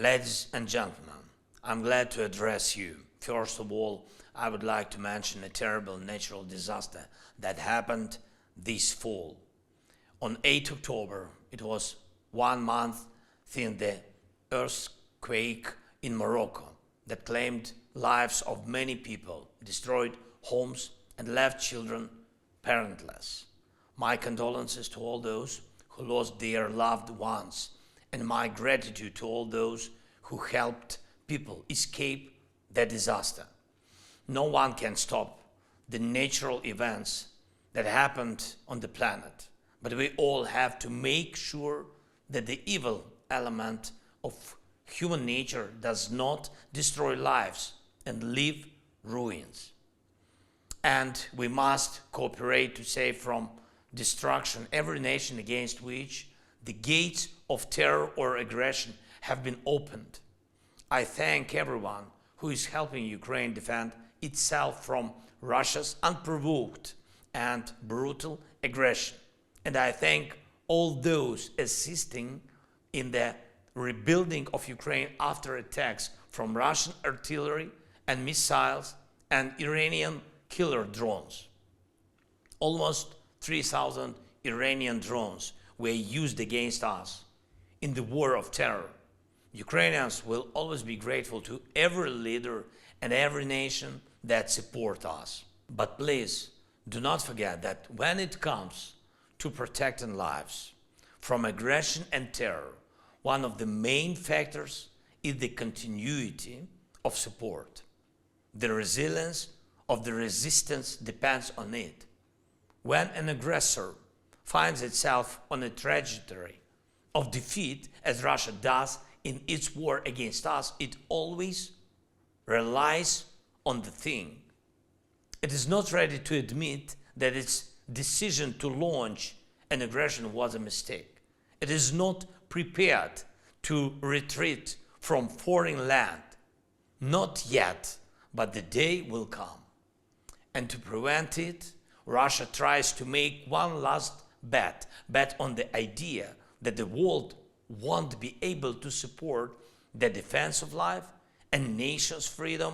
Ladies and gentlemen, I'm glad to address you. First of all, I would like to mention a terrible natural disaster that happened this fall. On 8 October, it was 1 month since the earthquake in Morocco that claimed lives of many people, destroyed homes, and left children parentless. My condolences to all those who lost their loved ones, and my gratitude to all those who helped people escape the disaster. No one can stop the natural events that happened on the planet, but we all have to make sure that the evil element of human nature does not destroy lives and leave ruins. And we must cooperate to save from destruction every nation against which the gates of terror or aggression have been opened. I thank everyone who is helping Ukraine defend itself from Russia's unprovoked and brutal aggression. And I thank all those assisting in the rebuilding of Ukraine after attacks from Russian artillery and missiles and Iranian killer drones. Almost 3,000 Iranian drones were used against us in the war of terror. Ukrainians will always be grateful to every leader and every nation that support us. But please do not forget that when it comes to protecting lives from aggression and terror, one of the main factors is the continuity of support. The resilience of the resistance depends on it. When an aggressor finds itself on a trajectory of defeat, as Russia does in its war against us, it always relies on the thing. It is not ready to admit that its decision to launch an aggression was a mistake. It is not prepared to retreat from foreign land. Not yet, but the day will come. And to prevent it, Russia tries to make one last bet on the idea that the world won't be able to support the defense of life and nation's freedom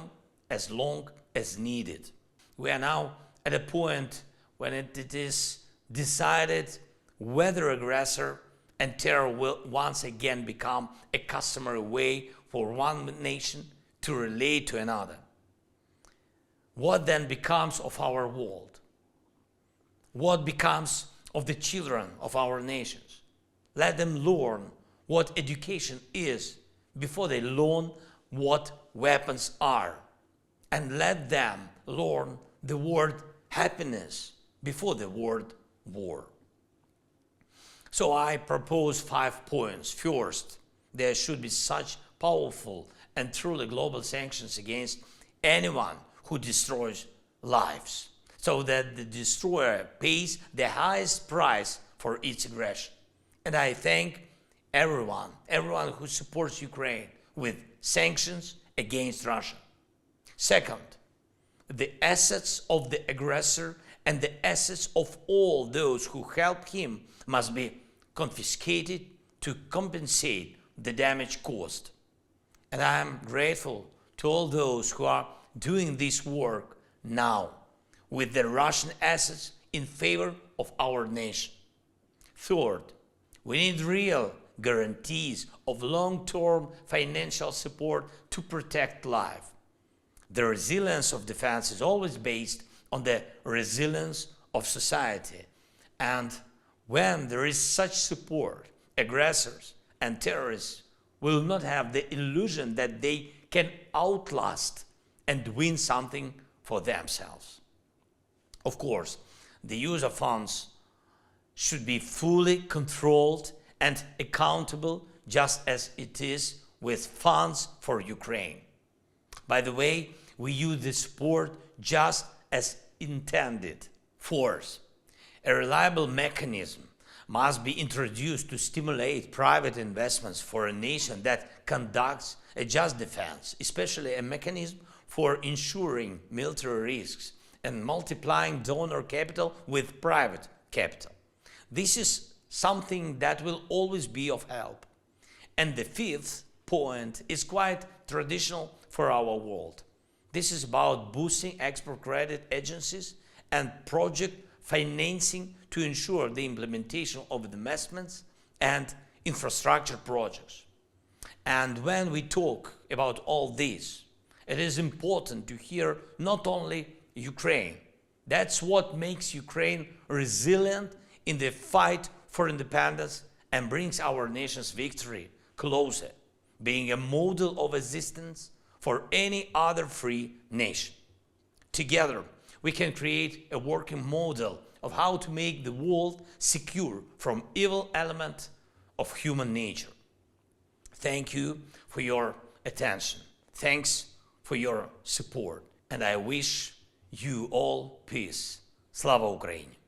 as long as needed. We are now at a point when it is decided whether aggressor and terror will once again become a customary way for one nation to relate to another. What then becomes of our world? What becomes of the children of our nations? Let them learn what education is before they learn what weapons are. And let them learn the word happiness before the word war. So I propose 5 points. First, there should be such powerful and truly global sanctions against anyone who destroys lives, so that the destroyer pays the highest price for its aggression. And I thank everyone who supports Ukraine with sanctions against Russia. Second, the assets of the aggressor and the assets of all those who help him must be confiscated to compensate the damage caused. And I am grateful to all those who are doing this work now with the Russian assets in favor of our nation. Third, we need real guarantees of long-term financial support to protect life. The resilience of defense is always based on the resilience of society. And when there is such support, aggressors and terrorists will not have the illusion that they can outlast and win something for themselves. Of course, the use of funds should be fully controlled and accountable, just as it is with funds for Ukraine. By the way, we use the support just as intended. Fourth, a reliable mechanism must be introduced to stimulate private investments for a nation that conducts a just defense, especially a mechanism for ensuring military risks and multiplying donor capital with private capital. This is something that will always be of help. And the fifth point is quite traditional for our world. This is about boosting export credit agencies and project financing to ensure the implementation of investments and infrastructure projects. And when we talk about all this, it is important to hear not only Ukraine. That's what makes Ukraine resilient in the fight for independence and brings our nation's victory closer, being a model of resistance for any other free nation. Together, we can create a working model of how to make the world secure from evil elements of human nature. Thank you for your attention. Thanks for your support. And I wish you all peace. Slava Ukraini!